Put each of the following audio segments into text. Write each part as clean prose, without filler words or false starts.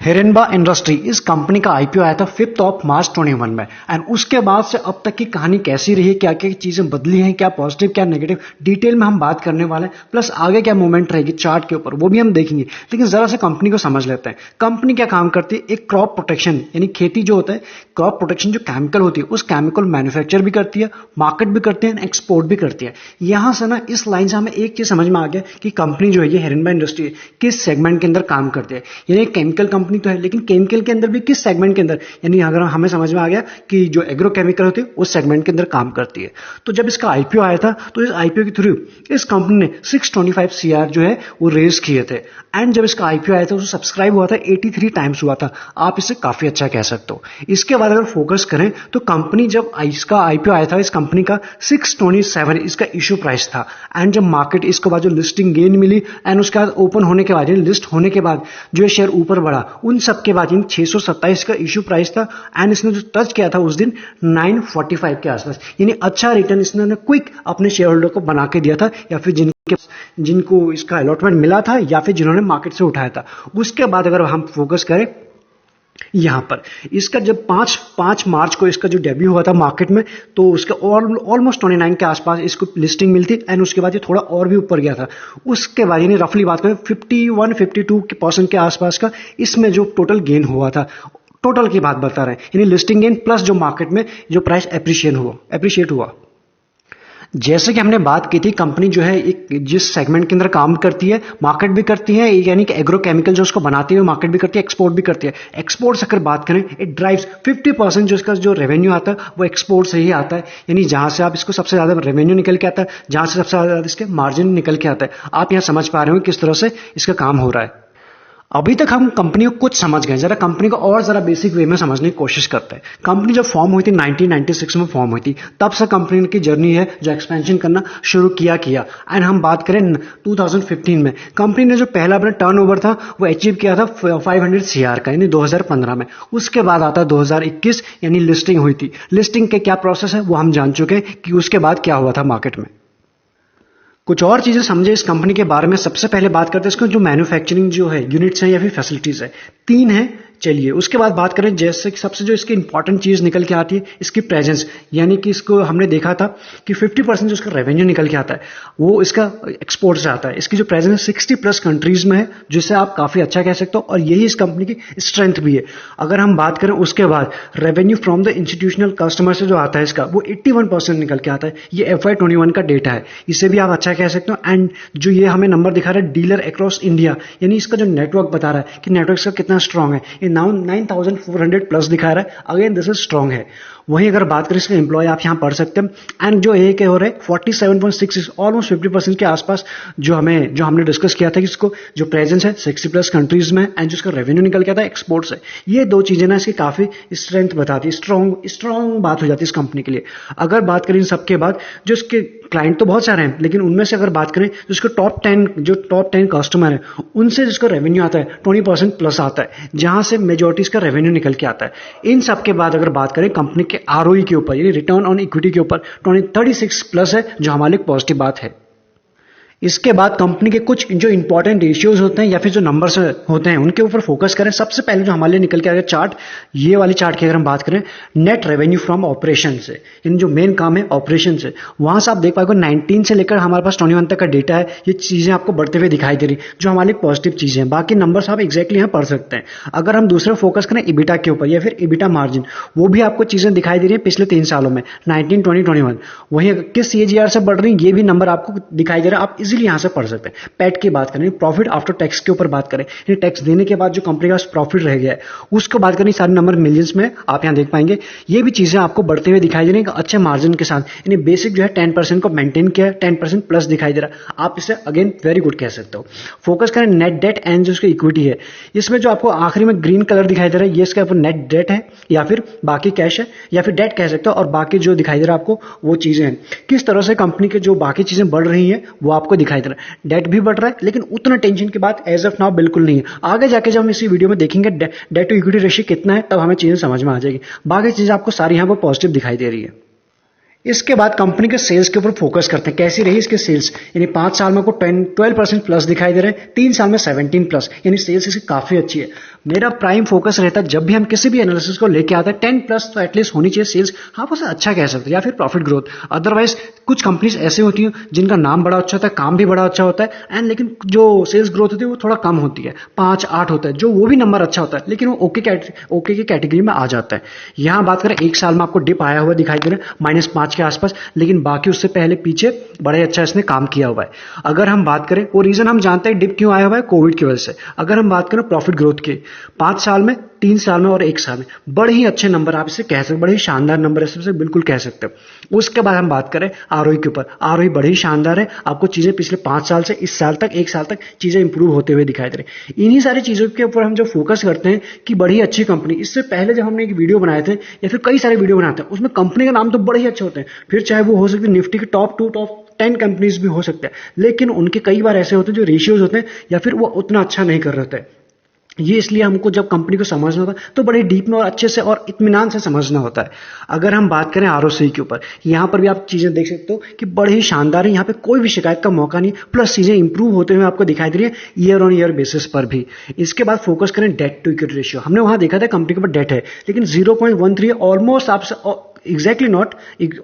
हिरनबा industry इस company का IPO आया था 5 मार्च 21 में एंड उसके बाद से अब तक की कहानी कैसी रही, क्या क्या चीजें बदली हैं, क्या पॉजिटिव क्या नेगेटिव, डिटेल में हम बात करने वाले हैं। प्लस आगे क्या मूवमेंट रहेगी चार्ट के ऊपर वो भी हम देखेंगे। लेकिन जरा से कंपनी को समझ लेते हैं। कंपनी क्या काम करती है, एक क्रॉप प्रोटेक्शन यानी खेती जो होता है, क्रॉप प्रोटेक्शन जो केमिकल होती है उस केमिकल मैन्युफैक्चर भी करती है, मार्केट भी करती है, एक्सपोर्ट भी करती है। यहां से ना इस लाइन से हमें एक चीज समझ में आ गया कि कंपनी जो है ये हिरनबा इंडस्ट्री किस सेगमेंट के अंदर काम करती है। यानी केमिकल कंपनी तो है लेकिन केमिकल के अंदर भी किस सेगमेंट के अंदर, यानी अगर हमें समझ में आ गया कि जो एग्रो केमिकल होती है उस सेगमेंट के अंदर काम करती है। तो जब इसका आईपीओ आया था तो इस आईपीओ के थ्रू इस कंपनी ने 625 सीआर जो है वो रेज किए थे एंड जब इसका आईपीओ आया था तो सब्सक्राइब हुआ था 83 टाइम्स हुआ था। आप इसे काफी अच्छा कह सकते हो। इसके बाद अगर फोकस करें तो कंपनी जब इसका आईपीओ आया था इस कंपनी का 627 इसका इश्यू प्राइस था एंड जब मार्केट इसके बाद जो लिस्टिंग गेन मिली एंड उसके बाद ओपन होने के बाद लिस्ट होने के बाद जो ये शेयर ऊपर बढ़ा उन सब के बाद 627 का इश्यू प्राइस था एंड इसने जो टच किया था उस दिन 945 के आसपास, यानी अच्छा रिटर्न इसने क्विक अपने शेयर होल्डर को बना के दिया था या फिर जिनको इसका अलॉटमेंट मिला था या फिर जिन्होंने मार्केट से उठाया था। उसके बाद अगर हम फोकस करें यहां पर इसका जब 5 मार्च को इसका जो डेब्यू हुआ था मार्केट में तो उसका ऑलमोस्ट 29 के आसपास इसको लिस्टिंग मिली थी एंड उसके बाद ये थोड़ा और भी ऊपर गया था। उसके बाद यानी रफली बात करें 51-52% के आसपास का इसमें जो टोटल गेन हुआ था, टोटल की बात बता रहे हैं, यानी लिस्टिंग गेन प्लस जो मार्केट में जो प्राइस एप्रिशिएट हुआ। जैसे कि हमने बात की थी कंपनी जो है एक जिस सेगमेंट के अंदर काम करती है मार्केट भी करती है, यानी कि एग्रो केमिकल जो उसको बनाती है मार्केट भी करती है, एक्सपोर्ट भी करती है। एक्सपोर्ट से अगर बात करें इट ड्राइव्स 50% जो इसका जो रेवेन्यू आता है वो एक्सपोर्ट से ही आता है, यानी जहां से आप इसको सबसे ज्यादा रेवेन्यू निकल के आता है, जहां से सबसे ज्यादा इसके मार्जिन निकल के आता है। आप यहां समझ पा रहे हो किस तरह से इसका काम हो रहा है। अभी तक हम कंपनी को कुछ समझ गए, जरा कंपनी को और जरा बेसिक वे में समझने की कोशिश करते हैं। कंपनी जब फॉर्म हुई थी 1996 में फॉर्म हुई थी, तब से कंपनी की जर्नी है जो एक्सपेंशन करना शुरू किया एंड हम बात करें 2015 में कंपनी ने जो पहला अपना टर्नओवर था वो अचीव किया था 500 सीआर का, यानी 2015 में। उसके बाद आता 2021 यानी लिस्टिंग हुई थी। लिस्टिंग के क्या प्रोसेस है वो हम जान चुके हैं कि उसके बाद क्या हुआ था मार्केट में। कुछ और चीजें समझे इस कंपनी के बारे में। सबसे पहले बात करते हैं इसको जो मैन्युफैक्चरिंग जो है यूनिट्स हैं या फिर फैसिलिटीज है, 3 है। चलिए उसके बाद बात करें जैसे कि सबसे जो इसकी इंपॉर्टेंट चीज निकल के आती है इसकी प्रेजेंस, यानी कि इसको हमने देखा था कि 50% जो इसका रेवेन्यू निकल के आता है वो इसका एक्सपोर्ट से आता है। इसकी जो प्रेजेंस 60+ कंट्रीज में है जिससे आप काफी अच्छा कह सकते हो और यही इस कंपनी की स्ट्रेंथ भी है। अगर हम बात करें उसके बाद revenue from the institutional customer से जो आता है इसका वो 81% निकल के आता है। ये FY21 का डेटा है, इसे भी आप अच्छा कह सकते हो। एंड जो ये हमें नंबर दिखा रहा है डीलर अक्रॉस इंडिया, यानी इसका जो नेटवर्क बता रहा है कि नेटवर्क का कितना स्ट्रांग है, ये 9400+ दिखा रहा है। अगेन दिस इज स्ट्रांग है। वहीं अगर बात करें इसका एम्प्लॉय आप यहां पढ़ सकते हैं एंड जो एक हो रहा है 47.6 ऑलमोस्ट 50% के आसपास जो हमने डिस्कस किया था कि इसको जो प्रेजेंस है 60+ कंट्रीज में एंड जो इसका रेवेन्यू निकल के आता है एक्सपोर्ट से। ये 2 चीजें ना इसकी काफी स्ट्रेंथ बताती है, स्ट्रांग बात हो जाती है इस कंपनी के लिए। अगर बात करें इन सबके बाद जो इसके क्लाइंट तो बहुत सारे हैं लेकिन उनमें से अगर बात करें जो इसके टॉप 10 कस्टमर है उनसे जिसका रेवेन्यू आता है 20%+ आता है, जहां से मेजोरिटी इसका रेवेन्यू निकल के आता है। इन सबके बाद अगर बात करें कंपनी के ROE के ऊपर यानी रिटर्न ऑन इक्विटी के ऊपर 36+ है, जो हमारे लिए पॉजिटिव बात है। इसके बाद कंपनी के कुछ जो इंपॉर्टेंट रेशियोज होते हैं या फिर जो नंबर्स होते हैं उनके ऊपर फोकस करें। सबसे पहले जो हमारे लिए निकल के आएगा चार्ट, ये वाली चार्ट की अगर हम बात करें नेट रेवेन्यू फ्रॉम ऑपरेशन से, यानी जो मेन काम है ऑपरेशन से, वहां से आप देख पाएंगे 19 से लेकर हमारे पास 21 तक का डेटा है। ये चीजें आपको बढ़ते हुए दिखाई दे रही जो हमारे लिए पॉजिटिव चीजें हैं। बाकी नंबर्स आप एक्जैक्टली यहां पढ़ सकते हैं। अगर हम दूसरा फोकस करें इबिटा के ऊपर या फिर इबिटा मार्जिन, वो भी आपको चीजें दिखाई दे रही है पिछले 3 सालों में 19, 20, 21। वहीं किस CAGR से बढ़ रही है ये भी नंबर आपको दिखाई दे रहा है, आप इजिली यहां से पढ़ सकते हैं। पैट की बात करें, प्रॉफिट आफ्टर टैक्स के ऊपर बात करें, ये टैक्स देने के बाद जो कंपनी का प्रॉफिट रह गया है उसको बात करें, सारे नंबर मिलियंस में आप यहां देख पाएंगे। ये भी चीजें आपको बढ़ते हुए दिखाई दे रही है अच्छे मार्जिन के साथ, यानी बेसिक जो है 10% को मेंटेन किया है, 10%+ दिखाई दे रहा है। आप इसे अगेन वेरी गुड कह सकते हो। फोकस करें नेट डेट एंड जो उसकी इक्विटी है, इसमें जो आपको आखिरी में ग्रीन कलर दिखाई दे रहा है ये इसका नेट डेट है या फिर बाकी कैश है या फिर डेट कह सकते हो, और बाकी जो दिखाई दे रहा है आपको वो चीजें हैं। किस तरह से कंपनी के जो बाकी चीजें बढ़ रही हैं वो आपको दिखाई दे रहा है। डेट भी बढ़ रहा है लेकिन उतना टेंशन की बात एज ऑफ नाउ बिल्कुल नहीं है। आगे जाके जब हम इसी वीडियो में देखेंगे डेट टू इक्विटी रेशियो कितना है तब हमें चीजें समझ में आ जाएगी। बाकी चीजें आपको सारी यहां पर पॉजिटिव दिखाई दे रही है। इसके बाद कंपनी के सेल्स के ऊपर फोकस करते हैं, कैसी रही इसके सेल्स। यानी 5 साल में को 12% प्लस दिखाई दे रहे हैं, 3 साल में 17 प्लस, यानी सेल्स इसकी काफी अच्छी है। मेरा प्राइम फोकस रहता है जब भी हम किसी भी एनालिसिस को लेके आते हैं 10 प्लस तो एटलीस्ट होनी चाहिए सेल्स, हाँ उसे अच्छा कह सकते हैं, या फिर प्रॉफिट ग्रोथ। अदरवाइज कुछ कंपनीज ऐसे होती हैं जिनका नाम बड़ा अच्छा होता है, काम भी बड़ा अच्छा होता है, एंड लेकिन जो सेल्स ग्रोथ होती है वो थोड़ा कम होती है, 5-8 होता है, जो वो भी नंबर अच्छा होता है लेकिन वो ओके की कैटेगरी में आ जाता है। यहां बात करें 1 साल में आपको डिप आया हुआ दिखाई दे रहा है -5 के आसपास, लेकिन बाकी उससे पहले पीछे बड़े अच्छा इसने काम किया हुआ है। अगर हम बात करें वो रीजन हम जानते हैं डिप क्यों आया हुआ है, कोविड की वजह से। अगर हम बात करें प्रॉफिट ग्रोथ की, 5 साल में, 3 साल में और 1 साल में बड़े ही अच्छे नंबर आप इसे कह सकते, बड़े ही शानदार नंबर इसे बिल्कुल कह सकते हो। उसके बाद हम बात करें आरओई के ऊपर, आरओई बड़ी ही शानदार है, आपको चीजें पिछले 5 साल से इस साल तक 1 साल तक चीजें इंप्रूव होते हुए दिखाई दे रही। इन्हीं सारी चीजों के ऊपर हम जो फोकस करते हैं कि बड़ी अच्छी कंपनी, इससे पहले जब हमने एक वीडियो बनाए थे या फिर कई सारे वीडियो बनाते हैं उसमें कंपनी का नाम तो बड़े ही अच्छे होते हैं, फिर चाहे वो हो सकते निफ्टी के टॉप 2 टॉप 10 कंपनीज भी हो सकते हैं, लेकिन उनके कई बार ऐसे होते हैं जो रेशियोज होते हैं या फिर वो उतना अच्छा नहीं कर रहे थे। ये इसलिए हमको जब कंपनी को समझना होता है तो बड़े डीप में और अच्छे से और इत्मीनान से समझना होता है। अगर हम बात करें आरओसी के ऊपर, यहां पर भी आप चीजें देख सकते हो कि बड़े ही शानदार है, यहां पे कोई भी शिकायत का मौका नहीं, प्लस चीजें इंप्रूव होते हुए आपको दिखाई दे रही है ईयर ऑन ईयर बेसिस पर भी। इसके बाद फोकस करें डेट टू इक्विटी रेशियो, हमने वहां देखा था कंपनी के ऊपर डेट है लेकिन 0.13 ऑलमोस्ट आपसे एग्जैक्टली नॉट,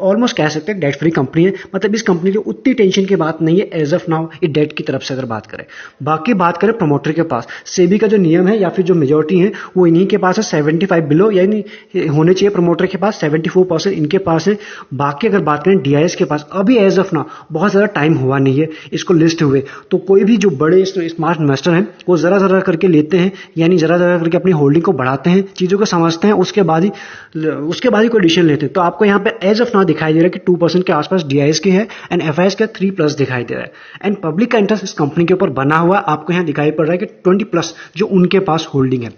ऑलमोस्ट कह सकते हैं डेट फ्री कंपनी है, मतलब इस कंपनी की उतनी टेंशन की बात नहीं है एज ऑफ नाउ ये डेट की तरफ से अगर बात करें। बाकी बात करें प्रमोटर के पास, सेबी का जो नियम है या फिर जो मेजोरिटी है वो इन्हीं के पास है 75 बिलो, यानी होने चाहिए प्रमोटर के पास 74% इनके पास है। बाकी अगर बात करें डीआईएस के पास, अभी एज ऑफ नाउ बहुत ज्यादा टाइम हुआ नहीं है इसको लिस्ट हुए, तो कोई भी जो बड़े स्मार्ट इन्वेस्टर हैं वो जरा जरा करके लेते हैं, यानी जरा जरा करके अपनी होल्डिंग को बढ़ाते हैं, चीजों को समझते हैं, उसके बाद ही कोई डिसीजन लेते हैं। तो आपको यहाँ पे एज ऑफ नाउ दिखाई दे रहा है कि 2% के आसपास डीआईएस की है एंड एफआईएस का 3+ दिखाई दे रहा है, एंड पब्लिक का इंटरेस्ट इस कंपनी के ऊपर बना हुआ आपको यहाँ दिखाई पड़ रहा है कि 20+ जो उनके पास होल्डिंग है।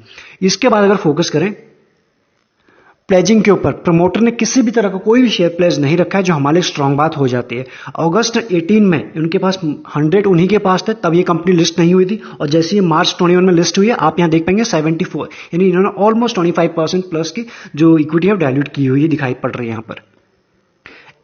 इसके बाद अगर फोकस करें प्लेजिंग के ऊपर, प्रमोटर ने किसी भी तरह का कोई भी शेयर प्लेज नहीं रखा है, जो हमारे स्ट्रांग बात हो जाती है। अगस्त 18 में उनके पास 100 उन्हीं के पास थे, तब ये कंपनी लिस्ट नहीं हुई थी, और जैसे ये मार्च 21 में लिस्ट हुई है आप यहां देख पाएंगे 74, यानी इन्होंने ऑलमोस्ट 25% प्लस की जो इक्विटी है डायल्यूट की हुई है दिखाई पड़ रही है यहां पर।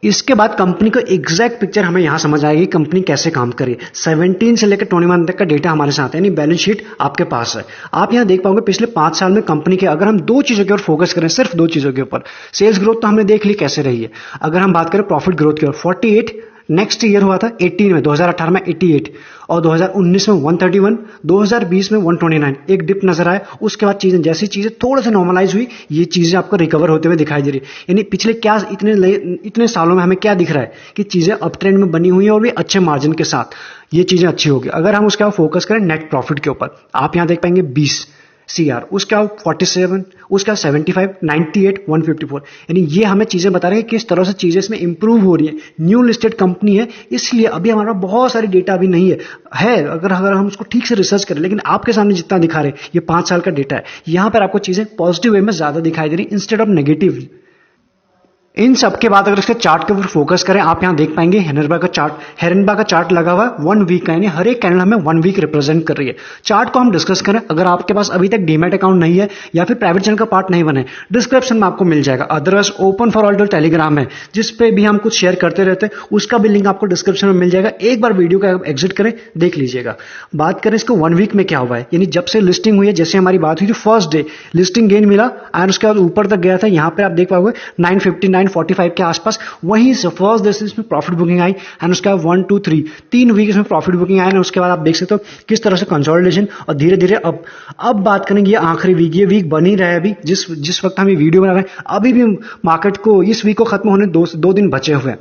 इसके बाद कंपनी को एग्जैक्ट पिक्चर हमें यहां समझ आएगी कंपनी कैसे काम करे। 17 से लेकर 21 तक का डेटा हमारे साथ है, यानी बैलेंस शीट आपके पास है। आप यहां देख पाओगे पिछले 5 साल में कंपनी के, अगर हम 2 चीजों के ऊपर फोकस करें, सिर्फ 2 चीजों के ऊपर, सेल्स ग्रोथ तो हमने देख ली कैसे रही है, अगर हम बात करें प्रॉफिट ग्रोथ की ओर 48, नेक्स्ट ईयर हुआ था 18 में, 2018 में 88, और 2019 में 131, 2020 में 129, एक डिप नजर आया। उसके बाद जैसी चीजें थोड़ा सा नॉर्मलाइज हुई, ये चीजें आपको रिकवर होते हुए दिखाई दे रही, यानी पिछले क्या इतने सालों में हमें क्या दिख रहा है कि चीजें अप ट्रेंड में बनी हुई है और भी अच्छे मार्जिन के साथ ये चीजें अच्छी होगी। अगर हम उसके बाद फोकस करें नेट प्रॉफिट के ऊपर, आप यहां देख पाएंगे 20 CR, उसका 47, उसका 75, 98, 154, यानी ये हमें चीजें बता रहे हैं किस तरह से चीजें इसमें इंप्रूव हो रही है। न्यू लिस्टेड कंपनी है, इसलिए अभी हमारा बहुत सारी डेटा अभी नहीं है अगर हम उसको ठीक से रिसर्च करें, लेकिन आपके सामने जितना दिखा रहे ये 5 साल का डेटा है, यहां पर आपको चीजें पॉजिटिव वे में ज्यादा दिखाई दे रही इंस्टेड ऑफ नेगेटिव। इन सब के बाद अगर इसके चार्ट के ऊपर फोकस करें, आप यहां देख पाएंगे हेरनबा का चार्ट लगा हुआ 1 वीक का, यानी हर एक कैंडल हमें 1 वीक रिप्रेजेंट कर रही है। चार्ट को हम डिस्कस करें, अगर आपके पास अभी तक डीमैट अकाउंट नहीं है या फिर प्राइवेट चैनल का पार्ट नहीं बने, डिस्क्रिप्शन में आपको मिल जाएगा। अदरवाइज ओपन फॉर ऑल जो टेलीग्राम है जिसपे भी हम कुछ शेयर करते रहते हैं, उसका भी लिंक आपको डिस्क्रिप्शन में मिल जाएगा। एक बार वीडियो का एग्जिट करें, देख लीजिएगा। बात करें इसको 1 वीक में क्या हुआ है, यानी जब से लिस्टिंग हुई है, जैसे हमारी बात हुई थी फर्स्ट डे लिस्टिंग गेन मिला एंड उसके बाद ऊपर तक गया था, यहां पर आप देख पाओगे 950, 945 के आसपास, वहीं से फर्स्ट डे से इसमें प्रॉफिट बुकिंग आई एंड उसके बाद 1, 2, 3 वीक इसमें प्रॉफिट बुकिंग आई, उसके बाद आप देख सकते हो किस तरह से कंसोलिडेशन, और धीरे धीरे अब बात करेंगे ये आखिरी वीक, ये वीक बन ही रहा है अभी जिस वक्त हम ये वीडियो बना रहे हैं, अभी भी मार्केट को इस वीक को खत्म होने 2 दिन बचे हुए हैं।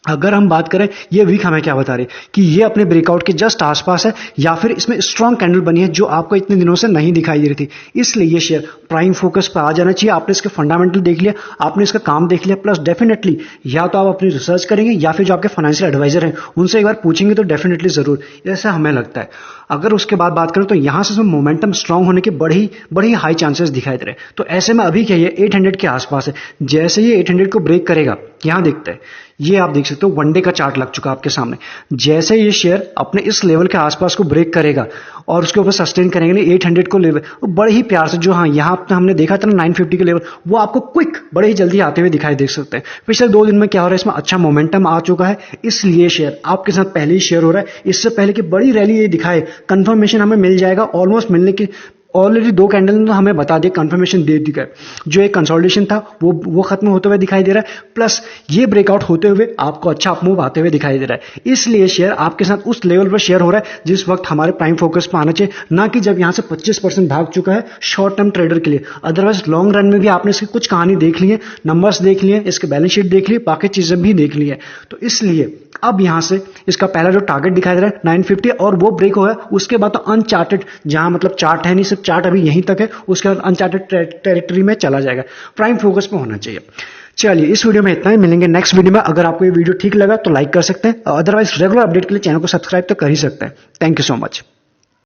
अगर हम बात करें ये वीक हमें क्या बता रही कि ये अपने ब्रेकआउट के जस्ट आसपास है, या फिर इसमें स्ट्रॉन्ग कैंडल बनी है जो आपको इतने दिनों से नहीं दिखाई दे रही थी, इसलिए ये शेयर प्राइम फोकस पर आ जाना चाहिए। आपने इसके फंडामेंटल देख लिया, आपने इसका काम देख लिया, प्लस डेफिनेटली या तो आप अपनी रिसर्च करेंगे या फिर जो आपके फाइनेंशियल एडवाइजर हैं उनसे एक बार पूछेंगे तो डेफिनेटली जरूर, ऐसा हमें लगता है। अगर उसके बाद बात करें तो यहां से मोमेंटम स्ट्रांग होने के बड़ी हाई चांसेस दिखाई दे रहे हैं। तो ऐसे में अभी क्या ये 800 के आसपास है, जैसे ये 800 को ब्रेक करेगा, यहां देखते हैं, ये आप देख सकते हो 1 डे का चार्ट लग चुका आपके सामने, जैसे ये शेयर अपने इस लेवल के आसपास को ब्रेक करेगा और उसके ऊपर सस्टेन करेंगे नहीं 800 को लेवल बड़े ही प्यार से, जो हाँ यहाँ पे हमने देखा था ना 950 के लेवल, वो आपको क्विक बड़े ही जल्दी आते हुए दिखाई दे सकते हैं। पिछले 2 दिन में क्या हो रहा है, इसमें अच्छा मोमेंटम आ चुका है, इसलिए शेयर आपके साथ पहले ही शेयर हो रहा है। इससे पहले कि बड़ी रैली ये दिखाए, कंफर्मेशन हमें मिल जाएगा, ऑलमोस्ट मिलने की ऑलरेडी 2 कैंडल ने तो हमें बता दिया, कंफर्मेशन दे दी है। जो एक कंसोलिडेशन था वो खत्म होते हुए दिखाई दे रहा है, प्लस ये ब्रेकआउट होते हुए आपको अच्छा अपमूव आते हुए दिखाई दे रहा है। इसलिए शेयर आपके साथ उस लेवल पर शेयर हो रहा है जिस वक्त हमारे प्राइम फोकस पर आना चाहिए, ना कि जब यहां से 25% भाग चुका है शॉर्ट टर्म ट्रेडर के लिए। अदरवाइज लॉन्ग रन में भी आपने इसकी कुछ कहानी देख ली है, नंबर्स देख लिए, इसके बैलेंस शीट देख ली, बाकी चीजें भी देख ली है। तो इसलिए अब यहां से इसका पहला जो टारगेट दिखाई दे रहा है 950 और वो ब्रेक हो है, उसके बाद तो अनचार्टेड, जहां मतलब चार्ट है नहीं, सिर्फ चार्ट अभी यहीं तक है, उसके बाद अनचार्टेड टेरिटरी में चला जाएगा। प्राइम फोकस पे होना चाहिए। चलिए इस वीडियो में इतना ही, मिलेंगे नेक्स्ट वीडियो में। अगर आपको ये वीडियो ठीक लगा तो लाइक कर सकते हैं, अदरवाइज रेगुलर अपडेट के लिए चैनल को सब्सक्राइब तो कर ही सकते हैं। Thank you so much.